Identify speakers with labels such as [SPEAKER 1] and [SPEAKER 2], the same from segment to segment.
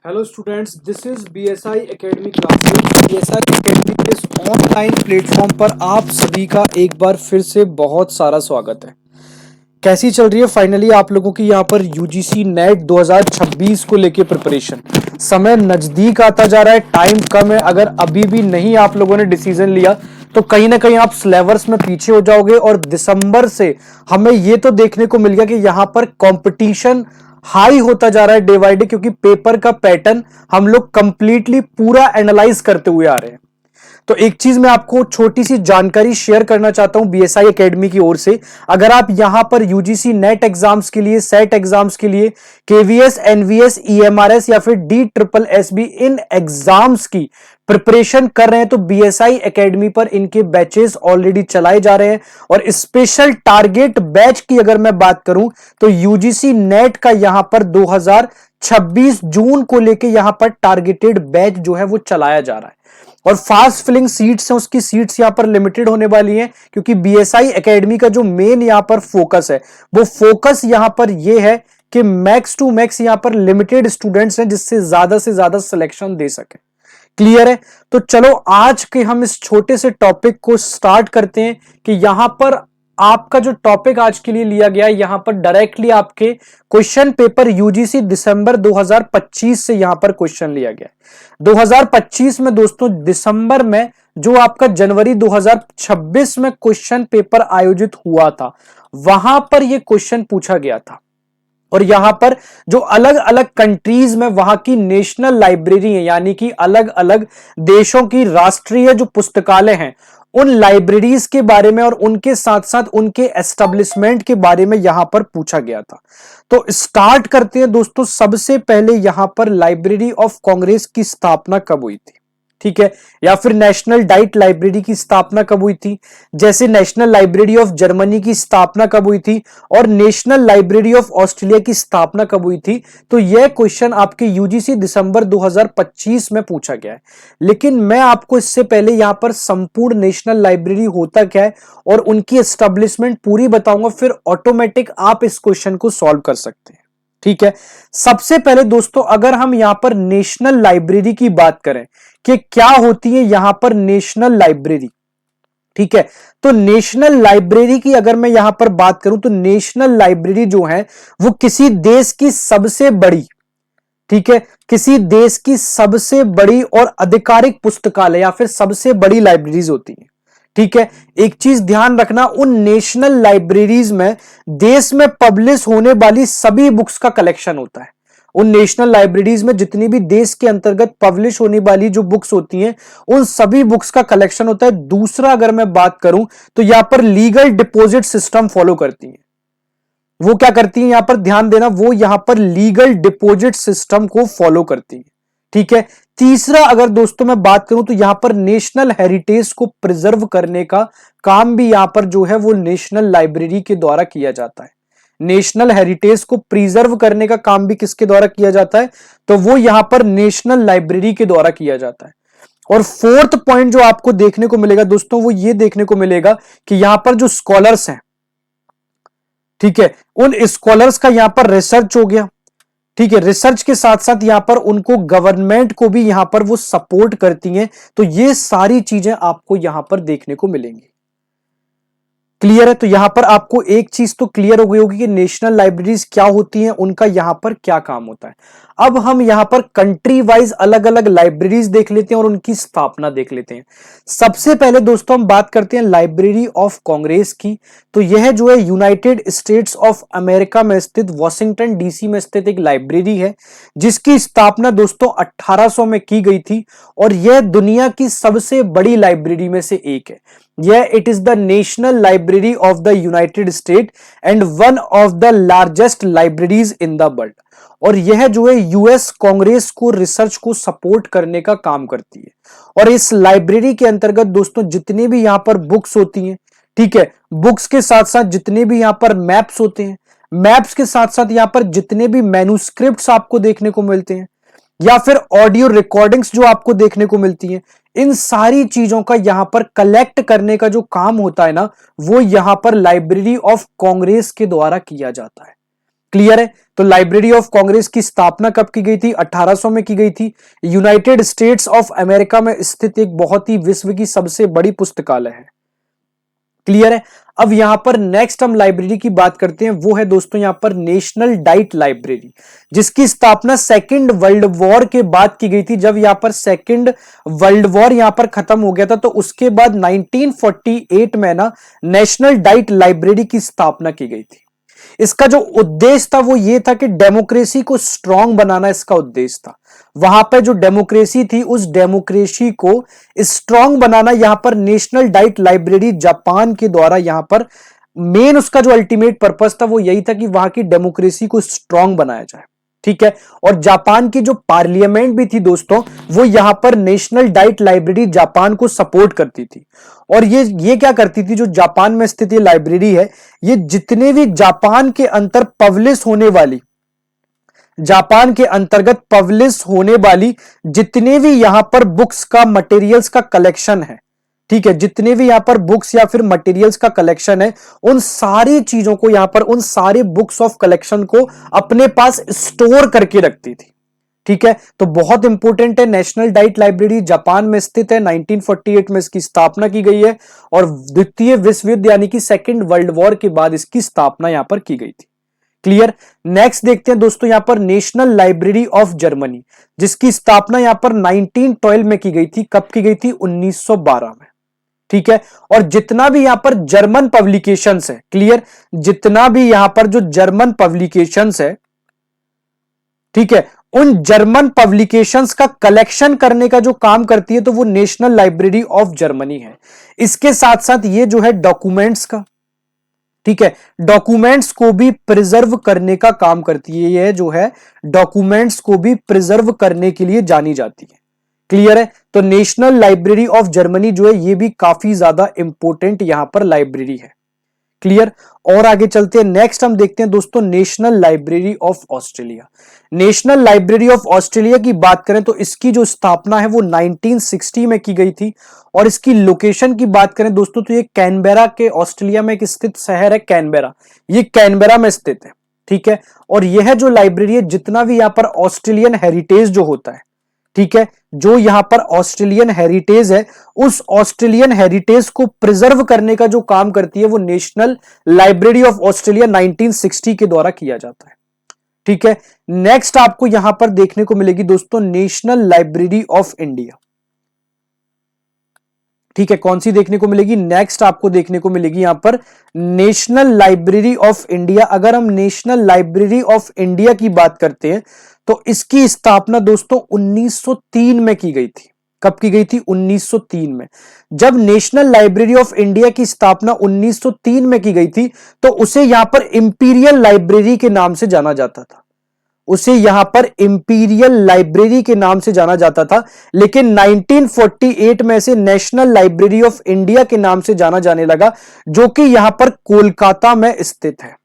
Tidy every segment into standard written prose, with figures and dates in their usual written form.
[SPEAKER 1] Hello students, this is BSI academy classes. BSI academy के इस online platform पर आप सभी का एक बार फिर से बहुत सारा स्वागत है। कैसी चल रही है फाइनली आप लोगों की यहाँ पर UGC नेट 2026 को लेके प्रिपरेशन? समय नजदीक आता जा रहा है, टाइम कम है। अगर अभी भी नहीं आप लोगों ने डिसीजन लिया तो कहीं ना कहीं आप सिलेबस में पीछे हो जाओगे। और दिसंबर से हमें ये तो देखने को मिल गया कि यहाँ पर कंपटीशन हाई होता जा रहा है डे बाय डे, क्योंकि पेपर का पैटर्न हम लोग कंप्लीटली पूरा एनालाइज करते हुए आ रहे हैं। तो एक चीज मैं आपको छोटी सी जानकारी शेयर करना चाहता हूं BSI एकेडमी की ओर से। अगर आप यहां पर UGC नेट एग्जाम्स के लिए, सेट एग्जाम्स के लिए, KVS, NVS, EMRS या फिर DSSB इन एग्जाम्स की प्रिपरेशन कर रहे हैं तो BSI एकेडमी पर इनके बैचेस ऑलरेडी चलाए जा रहे हैं। और स्पेशल टारगेट बैच की अगर मैं बात करूं तो UGC नेट का यहां पर 2026 जून को लेके यहां पर टारगेटेड बैच जो है वो चलाया जा रहा है। और फास्ट फिलिंग सीट्स हैं, उसकी सीट्स यहां पर लिमिटेड होने वाली हैं, क्योंकि BSI एकेडमी का जो मेन यहां पर फोकस है वो फोकस यहां पर यह है कि मैक्स टू मैक्स यहां पर लिमिटेड स्टूडेंट्स हैं जिससे से ज्यादा सिलेक्शन दे सके। क्लियर है? तो चलो आज के हम इस छोटे से टॉपिक को स्टार्ट करते हैं कि यहां पर आपका जो टॉपिक आज के लिए लिया गया है, यहां पर डायरेक्टली आपके क्वेश्चन पेपर UGC दिसंबर 2025 से यहां पर क्वेश्चन लिया गया है। 2025 में दोस्तों दिसंबर में जो आपका जनवरी 2026 में क्वेश्चन पेपर आयोजित हुआ था, वहां पर यह क्वेश्चन पूछा गया था। और यहां पर जो अलग अलग कंट्रीज में वहां की नेशनल लाइब्रेरी है, यानी कि अलग अलग देशों की राष्ट्रीय जो पुस्तकालय हैं, उन लाइब्रेरीज के बारे में और उनके साथ साथ उनके एस्टेब्लिशमेंट के बारे में यहां पर पूछा गया था। तो स्टार्ट करते हैं दोस्तों। सबसे पहले यहां पर लाइब्रेरी ऑफ कांग्रेस की स्थापना कब हुई थी? ठीक है, या फिर नेशनल डाइट लाइब्रेरी की स्थापना कब हुई थी? जैसे नेशनल लाइब्रेरी ऑफ जर्मनी की स्थापना कब हुई थी और नेशनल लाइब्रेरी ऑफ ऑस्ट्रेलिया की स्थापना कब हुई थी? तो यह क्वेश्चन आपके UGC दिसंबर 2025 में पूछा गया है। लेकिन मैं आपको इससे पहले यहां पर संपूर्ण नेशनल लाइब्रेरी होता क्या है और उनकी एस्टेब्लिशमेंट पूरी बताऊंगा, फिर ऑटोमेटिक आप इस क्वेश्चन को सॉल्व कर सकते हैं। ठीक है, सबसे पहले दोस्तों अगर हम यहां पर नेशनल लाइब्रेरी की बात करें कि क्या होती है यहां पर नेशनल लाइब्रेरी, ठीक है, तो नेशनल लाइब्रेरी की अगर मैं यहां पर बात करूं तो नेशनल लाइब्रेरी जो है वो किसी देश की सबसे बड़ी, ठीक है, किसी देश की सबसे बड़ी और आधिकारिक पुस्तकालय या फिर सबसे बड़ी लाइब्रेरीज होती है। ठीक है, एक चीज ध्यान रखना, उन नेशनल लाइब्रेरीज में देश में पब्लिश होने वाली सभी बुक्स का कलेक्शन होता है। उन नेशनल लाइब्रेरीज में जितनी भी देश के अंतर्गत पब्लिश होने वाली जो बुक्स होती हैं, उन सभी बुक्स का कलेक्शन होता है। दूसरा अगर मैं बात करूं तो यहां पर लीगल डिपॉजिट सिस्टम फॉलो करती है। वो क्या करती है, यहां पर ध्यान देना, वो यहां पर लीगल डिपॉजिट सिस्टम को फॉलो करती है। ठीक है, तीसरा अगर दोस्तों मैं बात करूं तो यहां पर नेशनल हेरिटेज को प्रिजर्व करने का काम भी यहां पर जो है वो नेशनल लाइब्रेरी के द्वारा किया जाता है। नेशनल हेरिटेज को प्रिजर्व करने का काम भी किसके द्वारा किया जाता है? तो वो यहां पर नेशनल लाइब्रेरी के द्वारा किया जाता है। और फोर्थ पॉइंट जो आपको देखने को मिलेगा दोस्तों वो ये देखने को मिलेगा कि यहां पर जो स्कॉलर्स हैं, ठीक है, उन स्कॉलर्स का यहां पर रिसर्च हो गया। ठीक है, रिसर्च के साथ साथ यहां पर उनको गवर्नमेंट को भी यहां पर वो सपोर्ट करती हैं। तो ये सारी चीजें आपको यहां पर देखने को मिलेंगी। क्लियर है? तो यहां पर आपको एक चीज तो क्लियर हो गई होगी कि नेशनल लाइब्रेरीज क्या होती हैं, उनका यहां पर क्या काम होता है। अब हम यहां पर कंट्री वाइज अलग अलग लाइब्रेरीज देख लेते हैं और उनकी स्थापना देख लेते हैं। सबसे पहले दोस्तों हम बात करते हैं लाइब्रेरी ऑफ कांग्रेस की। तो यह जो है यूनाइटेड स्टेट्स ऑफ अमेरिका में स्थित वॉशिंगटन DC में स्थित एक लाइब्रेरी है, जिसकी स्थापना दोस्तों 1800 में की गई थी। और यह दुनिया की सबसे बड़ी लाइब्रेरी में से एक है। यह it is the national library of the United state and one of the largest libraries in the world. और यह जो है US कांग्रेस को रिसर्च को सपोर्ट करने का काम करती है। और इस लाइब्रेरी के अंतर्गत दोस्तों जितनी भी यहां पर बुक्स होती हैं, ठीक है, बुक्स के साथ साथ जितने भी यहां पर मैप्स होते हैं, मैप्स के साथ साथ यहां पर जितने भी मैन्युस्क्रिप्ट्स आपको देखने को मिलते हैं या फिर ऑडियो रिकॉर्डिंग्स जो आपको देखने को मिलती हैं, इन सारी चीजों का यहां पर कलेक्ट करने का जो काम होता है ना, वो यहां पर लाइब्रेरी ऑफ कांग्रेस के द्वारा किया जाता है। क्लियर है। तो लाइब्रेरी ऑफ कांग्रेस की स्थापना कब की गई थी? 1800 में की गई थी। यूनाइटेड स्टेट्स ऑफ अमेरिका में स्थित एक बहुत ही विश्व की सबसे बड़ी पुस्तकालय है। क्लियर है। अब यहां पर नेक्स्ट हम लाइब्रेरी की बात करते हैं, वो है दोस्तों यहां पर नेशनल डाइट लाइब्रेरी, जिसकी स्थापना सेकेंड वर्ल्ड वॉर के बाद की गई थी। जब यहां पर सेकेंड वर्ल्ड वॉर यहां पर खत्म हो गया था, तो उसके बाद 1948 में ना नेशनल डाइट लाइब्रेरी की स्थापना की गई थी। इसका जो उद्देश्य था वो ये था कि डेमोक्रेसी को स्ट्रांग बनाना इसका उद्देश्य था। वहां पर जो डेमोक्रेसी थी उस डेमोक्रेसी को स्ट्रांग बनाना, यहां पर नेशनल डाइट लाइब्रेरी जापान के द्वारा यहां पर मेन उसका जो अल्टीमेट पर्पस था वो यही था कि वहां की डेमोक्रेसी को स्ट्रांग बनाया जाए। ठीक है। और जापान की जो पार्लियामेंट भी थी दोस्तों, वो यहां पर नेशनल डाइट लाइब्रेरी जापान को सपोर्ट करती थी। और ये क्या करती थी, जो जापान में स्थित ये लाइब्रेरी है, ये जितने भी जापान के अंतर पब्लिश होने वाली, जापान के अंतर्गत पब्लिश होने वाली जितने भी यहां पर बुक्स का मटेरियल्स का कलेक्शन है, ठीक है, जितने भी यहां पर बुक्स या फिर मटेरियल्स का कलेक्शन है, उन सारी चीजों को यहां पर, उन सारे बुक्स ऑफ कलेक्शन को अपने पास स्टोर करके रखती थी। ठीक है। तो बहुत इंपॉर्टेंट है। नेशनल डाइट लाइब्रेरी जापान में स्थित है। 1948 में इसकी स्थापना की गई है और द्वितीय विश्व युद्ध यानी कि सेकेंड वर्ल्ड वॉर के बाद इसकी स्थापना यहां पर की गई थी। क्लियर। नेक्स्ट देखते हैं दोस्तों यहां पर नेशनल लाइब्रेरी ऑफ जर्मनी, जिसकी स्थापना यहां पर 1912 में की गई थी। कब की गई थी? 1912 में। ठीक है। और जितना भी यहां पर जर्मन पब्लिकेशंस है, क्लियर, जितना भी यहां पर जो जर्मन पब्लिकेशंस है, ठीक है, उन जर्मन पब्लिकेशंस का कलेक्शन करने का जो काम करती है तो वो नेशनल लाइब्रेरी ऑफ जर्मनी है। इसके साथ साथ ये जो है डॉक्यूमेंट्स का, ठीक है, डॉक्यूमेंट्स को भी प्रिजर्व करने का काम करती है। ये जो है डॉक्यूमेंट्स को भी प्रिजर्व करने के लिए जानी जाती है। क्लियर है। तो नेशनल लाइब्रेरी ऑफ जर्मनी जो है ये भी काफी ज्यादा इंपॉर्टेंट यहां पर लाइब्रेरी है। क्लियर। और आगे चलते हैं। नेक्स्ट हम देखते हैं दोस्तों national library of Australia. National library of Australia की बात करें तो इसकी जो स्थापना है वो 1960 में की गई थी। और इसकी लोकेशन की बात करें दोस्तों तो ये कैनबेरा के, ऑस्ट्रेलिया में एक स्थित शहर है कैनबेरा, ये कैनबेरा में स्थित है। ठीक है। और यह जो लाइब्रेरी है, जितना भी यहां पर ऑस्ट्रेलियन हेरिटेज जो होता है, ठीक है, जो यहां पर ऑस्ट्रेलियन हेरिटेज है, उस ऑस्ट्रेलियन हेरिटेज को प्रिजर्व करने का जो काम करती है वो नेशनल लाइब्रेरी ऑफ ऑस्ट्रेलिया 1960 के द्वारा किया जाता है। ठीक है। नेक्स्ट आपको यहां पर देखने को मिलेगी दोस्तों नेशनल लाइब्रेरी ऑफ इंडिया। ठीक है, कौन सी देखने को मिलेगी? नेक्स्ट आपको देखने को मिलेगी यहां पर नेशनल लाइब्रेरी ऑफ इंडिया। अगर हम नेशनल लाइब्रेरी ऑफ इंडिया की बात करते हैं तो इसकी स्थापना दोस्तों 1903 में की गई थी। कब की गई थी? 1903 में। जब नेशनल लाइब्रेरी ऑफ इंडिया की स्थापना 1903 में की गई थी तो उसे यहां पर इंपीरियल लाइब्रेरी के नाम से जाना जाता था। उसे यहां पर इंपीरियल लाइब्रेरी के नाम से जाना जाता था। लेकिन 1948 में से नेशनल लाइब्रेरी ऑफ इंडिया के नाम से जाना जाने लगा, जो कि यहां पर कोलकाता में स्थित है।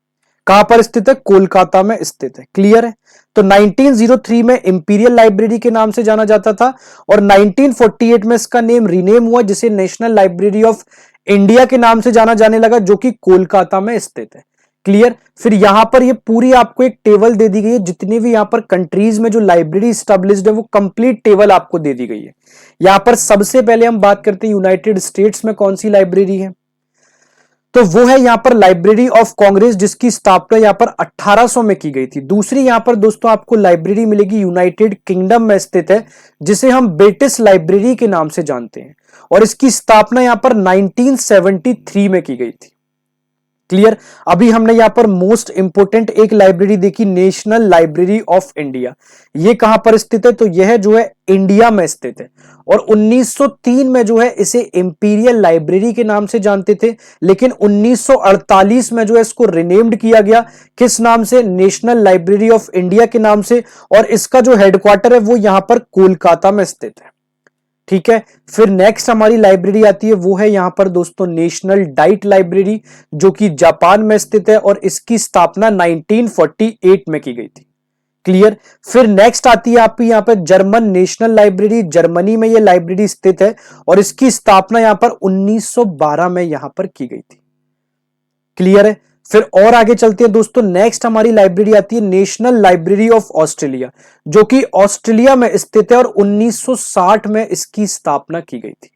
[SPEAKER 1] कहां पर स्थित है? कोलकाता में स्थित है। क्लियर है। तो 1903 में इंपीरियल लाइब्रेरी के नाम से जाना जाता था और 1948 में इसका नेम रीनेम हुआ, जिसे नेशनल लाइब्रेरी ऑफ इंडिया के नाम से जाना जाने लगा, जो कि कोलकाता में स्थित है। क्लियर। फिर यहां पर ये पूरी आपको एक टेबल दे दी गई है, जितने भी यहां पर कंट्रीज में जो लाइब्रेरी स्टैब्लिश्ड है वो कंप्लीट टेबल आपको दे दी गई है। यहां पर सबसे पहले हम बात करते हैं यूनाइटेड स्टेट्स में कौन सी लाइब्रेरी है, तो वो है यहां पर लाइब्रेरी ऑफ कांग्रेस, जिसकी स्थापना यहां पर 1800 में की गई थी। दूसरी यहां पर दोस्तों आपको लाइब्रेरी मिलेगी यूनाइटेड किंगडम में स्थित है, जिसे हम ब्रिटिश लाइब्रेरी के नाम से जानते हैं, और इसकी स्थापना यहां पर 1973 में की गई थी। क्लियर। अभी हमने यहां पर मोस्ट इंपोर्टेंट एक लाइब्रेरी देखी, नेशनल लाइब्रेरी ऑफ इंडिया। ये कहां पर स्थित है? तो यह जो है इंडिया में स्थित है, और 1903 में जो है इसे इंपीरियल लाइब्रेरी के नाम से जानते थे, लेकिन 1948 में जो है इसको रिनेम्ड किया गया। किस नाम से? नेशनल लाइब्रेरी ऑफ इंडिया के नाम से, और इसका जो हेडक्वार्टर है वो यहां पर कोलकाता में स्थित है। ठीक है। फिर नेक्स्ट हमारी लाइब्रेरी आती है, वो है यहां पर दोस्तों नेशनल डाइट लाइब्रेरी, जो कि जापान में स्थित है, और इसकी स्थापना 1948 में की गई थी। क्लियर। फिर नेक्स्ट आती है आपकी यहां पर जर्मन नेशनल लाइब्रेरी, जर्मनी में यह लाइब्रेरी स्थित है, और इसकी स्थापना यहां पर 1912 में यहां पर की गई थी। क्लियर है। फिर और आगे चलते हैं दोस्तों, नेक्स्ट हमारी लाइब्रेरी आती है नेशनल लाइब्रेरी ऑफ ऑस्ट्रेलिया, जो कि ऑस्ट्रेलिया में स्थित है और 1960 में इसकी स्थापना की गई थी।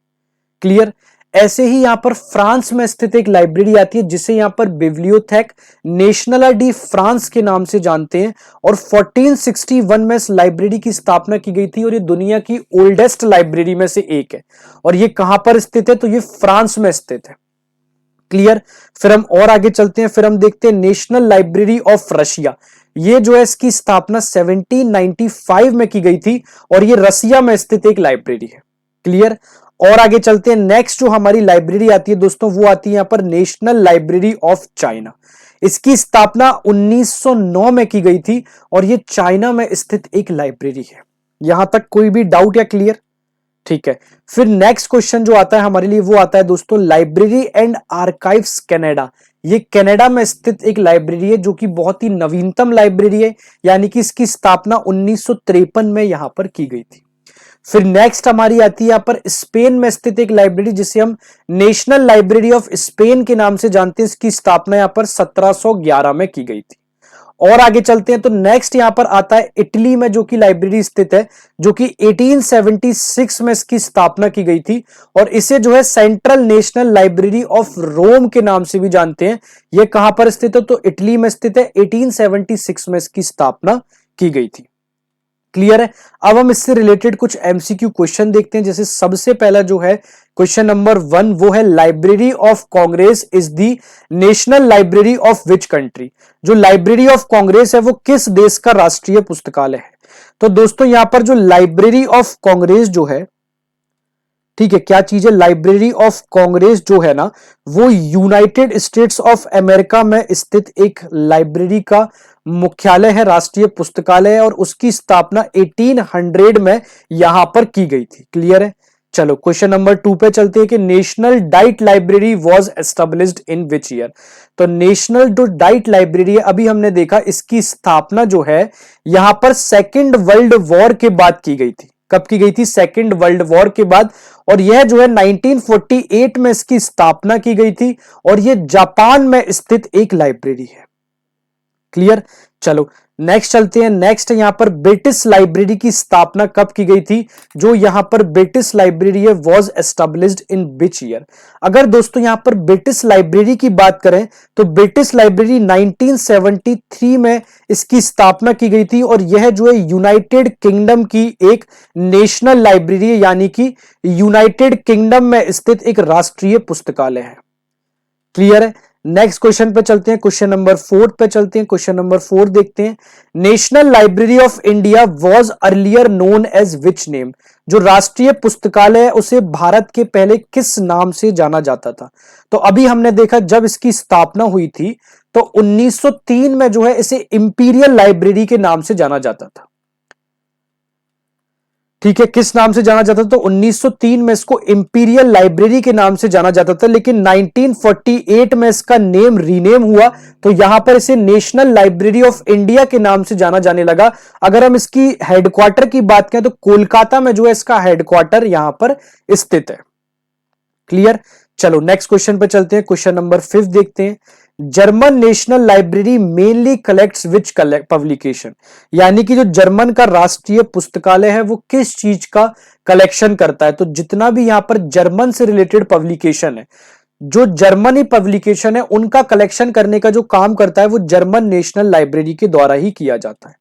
[SPEAKER 1] क्लियर। ऐसे ही यहां पर फ्रांस में स्थित एक लाइब्रेरी आती है जिसे यहां पर बिब्लियोथेक नेशनल डी फ्रांस के नाम से जानते हैं, और 1461 में इस लाइब्रेरी की स्थापना की गई थी और ये दुनिया की ओल्डेस्ट लाइब्रेरी में से एक है। और ये कहां पर स्थित है, तो ये फ्रांस में स्थित है। क्लियर। फिर हम और आगे चलते हैं, फिर हम देखते हैं नेशनल लाइब्रेरी ऑफ रशिया। ये जो है इसकी स्थापना 1795 में की गई थी और ये रसिया में स्थित एक लाइब्रेरी है। क्लियर। और आगे चलते हैं, नेक्स्ट जो हमारी लाइब्रेरी आती है दोस्तों वो आती है यहां पर नेशनल लाइब्रेरी ऑफ चाइना। इसकी स्थापना 1909 में की गई थी और ये चाइना में स्थित एक लाइब्रेरी है। यहां तक कोई भी डाउट या क्लियर? ठीक है। फिर नेक्स्ट क्वेश्चन जो आता है हमारे लिए वो आता है दोस्तों लाइब्रेरी एंड आर्काइव्स कनाडा। ये कनाडा में स्थित एक लाइब्रेरी है जो कि बहुत ही नवीनतम लाइब्रेरी है, यानी कि इसकी स्थापना 1953 में यहां पर की गई थी। फिर नेक्स्ट हमारी आती है यहां पर स्पेन में स्थित एक लाइब्रेरी जिसे हम नेशनल लाइब्रेरी ऑफ स्पेन के नाम से जानते हैं। इसकी स्थापना यहां पर 1711 में की गई थी। और आगे चलते हैं तो नेक्स्ट यहां पर आता है इटली में जो कि लाइब्रेरी स्थित है, जो कि 1876 में इसकी स्थापना की गई थी और इसे जो है central national library of Rome के नाम से भी जानते हैं। यह कहां पर स्थित है, तो इटली में स्थित है। 1876 में इसकी स्थापना की गई थी। क्लियर है। अब हम इससे रिलेटेड कुछ एमसीक्यू क्वेश्चन देखते हैं। जैसे सबसे पहला जो है क्वेश्चन नंबर 1 वो है library of Congress is the national library of which country. जो लाइब्रेरी ऑफ कांग्रेस है वो किस देश का राष्ट्रीय पुस्तकालय है? तो दोस्तों यहां पर जो लाइब्रेरी ऑफ कांग्रेस जो है, ठीक है, क्या चीज है, लाइब्रेरी ऑफ कांग्रेस जो है ना वो यूनाइटेड स्टेट्स ऑफ अमेरिका में स्थित एक लाइब्रेरी का मुख्यालय है, राष्ट्रीय पुस्तकालय है, और उसकी स्थापना 1800 में यहां पर की गई थी। क्लियर है। चलो क्वेश्चन नंबर 2 पे चलते हैं कि national diet library was established in which year. तो नेशनल जो डाइट लाइब्रेरी है अभी हमने देखा इसकी स्थापना जो है यहां पर सेकेंड वर्ल्ड वॉर के बाद की गई थी। कब की गई थी? सेकेंड वर्ल्ड वॉर के बाद। और यह जो है 1948 में इसकी स्थापना की गई थी और यह जापान में स्थित एक लाइब्रेरी है। क्लियर। चलो नेक्स्ट चलते हैं। नेक्स्ट यहां पर ब्रिटिश लाइब्रेरी की स्थापना कब की गई थी? जो यहां पर ब्रिटिश लाइब्रेरी है was established in which year. अगर दोस्तों यहां पर ब्रिटिश लाइब्रेरी की बात करें तो ब्रिटिश लाइब्रेरी 1973 में इसकी स्थापना की गई थी और यह जो है यूनाइटेड किंगडम की एक नेशनल लाइब्रेरी है, यानी कि यूनाइटेड किंगडम में स्थित एक राष्ट्रीय पुस्तकालय है। क्लियर है। नेक्स्ट क्वेश्चन पे चलते हैं, क्वेश्चन नंबर 4 पे चलते हैं। क्वेश्चन नंबर 4 देखते हैं, national library of India was earlier known as which name. जो राष्ट्रीय पुस्तकालय है उसे भारत के पहले किस नाम से जाना जाता था? तो अभी हमने देखा जब इसकी स्थापना हुई थी तो 1903 में जो है इसे इंपीरियल लाइब्रेरी के नाम से जाना जाता था। ठीक है, किस नाम से जाना जाता था? तो 1903 में इसको इंपीरियल लाइब्रेरी के नाम से जाना जाता था, लेकिन 1948 में इसका नेम रीनेम हुआ तो यहां पर इसे नेशनल लाइब्रेरी ऑफ इंडिया के नाम से जाना जाने लगा। अगर हम इसकी हेडक्वार्टर की बात करें तो कोलकाता में जो है इसका हेडक्वार्टर यहां पर स्थित है। क्लियर। चलो नेक्स्ट क्वेश्चन पे चलते हैं, क्वेश्चन नंबर 5 देखते हैं। German national library mainly collects which publication. यानी कि जो जर्मन का राष्ट्रीय पुस्तकालय है वो किस चीज का कलेक्शन करता है? तो जितना भी यहां पर जर्मन से रिलेटेड पब्लिकेशन है, जो जर्मनी पब्लिकेशन है उनका कलेक्शन करने का जो काम करता है वो जर्मन नेशनल लाइब्रेरी के द्वारा ही किया जाता है।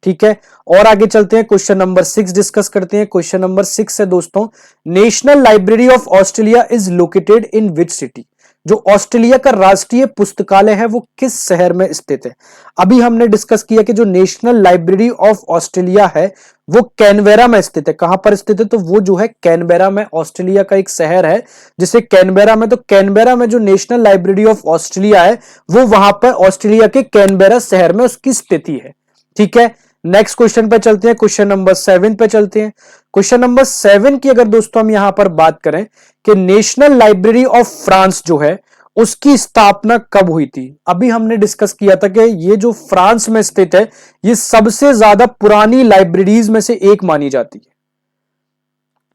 [SPEAKER 1] ठीक है। और आगे चलते हैं, क्वेश्चन नंबर 6 डिस्कस करते हैं। क्वेश्चन नंबर 6 है दोस्तों, national library of Australia is located in which city. जो ऑस्ट्रेलिया का राष्ट्रीय पुस्तकालय है वो किस शहर में स्थित है? अभी हमने डिस्कस किया कि जो नेशनल लाइब्रेरी ऑफ ऑस्ट्रेलिया है वो कैनबेरा में स्थित है। कहां पर स्थित है? तो वो जो है कैनबेरा में, ऑस्ट्रेलिया का एक शहर है जिसे कैनबेरा में, तो कैनबेरा में जो नेशनल लाइब्रेरी ऑफ ऑस्ट्रेलिया है वो वहां पर ऑस्ट्रेलिया के कैनबेरा शहर में उसकी स्थिति है। ठीक है। नेक्स्ट क्वेश्चन पे चलते हैं, क्वेश्चन नंबर 7 पे चलते हैं। क्वेश्चन नंबर 7 की अगर दोस्तों हम यहां पर बात करें कि नेशनल लाइब्रेरी ऑफ फ्रांस जो है उसकी स्थापना कब हुई थी? अभी हमने डिस्कस किया था कि ये जो फ्रांस में स्थित है ये सबसे ज्यादा पुरानी लाइब्रेरीज में से एक मानी जाती है।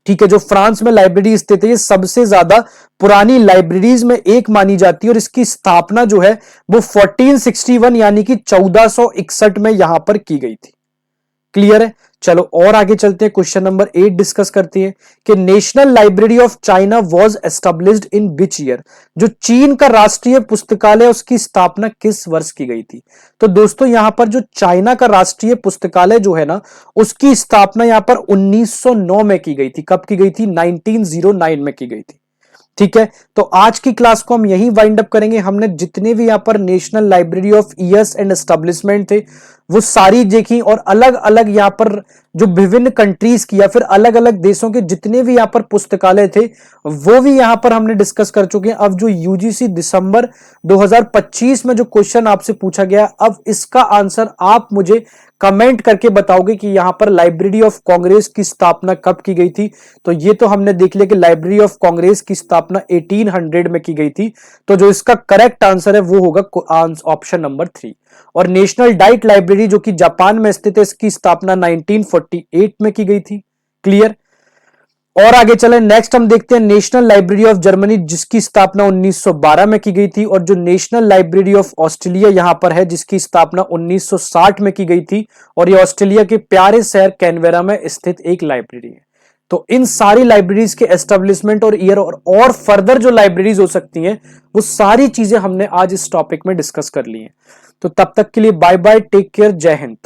[SPEAKER 1] ठीक है, जो फ्रांस में लाइब्रेरी स्थित है, ये सबसे ज्यादा पुरानी लाइब्रेरीज में एक मानी जाती है और इसकी स्थापना जो है वो 1461 यानी कि 1461 में यहां पर की गई थी। क्लियर है? चलो और आगे चलते हैं, क्वेश्चन नंबर 8 डिस्कस करते हैं कि national library of China was established in which year. जो चीन का राष्ट्रीय पुस्तकालय उसकी स्थापना किस वर्ष की गई थी? तो दोस्तों यहां पर जो चाइना का राष्ट्रीय पुस्तकालय जो है ना, उसकी स्थापना यहां पर 1909 में की गई थी। कब की गई थी? 1909 में की गई थी। ठीक है, तो आज की क्लास को हम यही वाइंड अप करेंगे। हमने जितने भी यहां पर national library of years and establishment थे वो सारी देखी, और अलग अलग यहां पर जो विभिन्न कंट्रीज की या फिर अलग अलग देशों के जितने भी यहां पर पुस्तकालय थे वो भी यहां पर हमने डिस्कस कर चुके हैं। अब जो यूजीसी दिसंबर 2025 में जो क्वेश्चन आपसे पूछा गया, अब इसका आंसर आप मुझे कमेंट करके बताओगे कि यहां पर लाइब्रेरी ऑफ कांग्रेस की स्थापना कब की गई थी। तो ये तो हमने देख लिया कि लाइब्रेरी ऑफ कांग्रेस की स्थापना 1800 में की गई थी। तो जो इसका करेक्ट आंसर है वो होगा ऑप्शन नंबर 3। और नेशनल डाइट लाइब्रेरी जो कि जापान में स्थित है, इसकी स्थापना 1948 में की गई थी। क्लियर? और आगे चले, नेक्स्ट हम देखते हैं नेशनल लाइब्रेरी ऑफ जर्मनी जिसकी स्थापना 1912 में की गई थी, और जो नेशनल लाइब्रेरी ऑफ ऑस्ट्रेलिया यहां पर है जिसकी स्थापना 1960 में की गई थी, और ये ऑस्ट्रेलिया के प्यारे शहर कैनवेरा में स्थित एक लाइब्रेरी है। तो इन सारी लाइब्रेरीज के एस्टेब्लिशमेंट और ईयर और फर्दर जो लाइब्रेरीज हो सकती हैं वो सारी चीजें हमने आज इस टॉपिक में डिस्कस कर ली हैं। तो तब तक के लिए बाय बाय, टेक केयर, जय हिंद।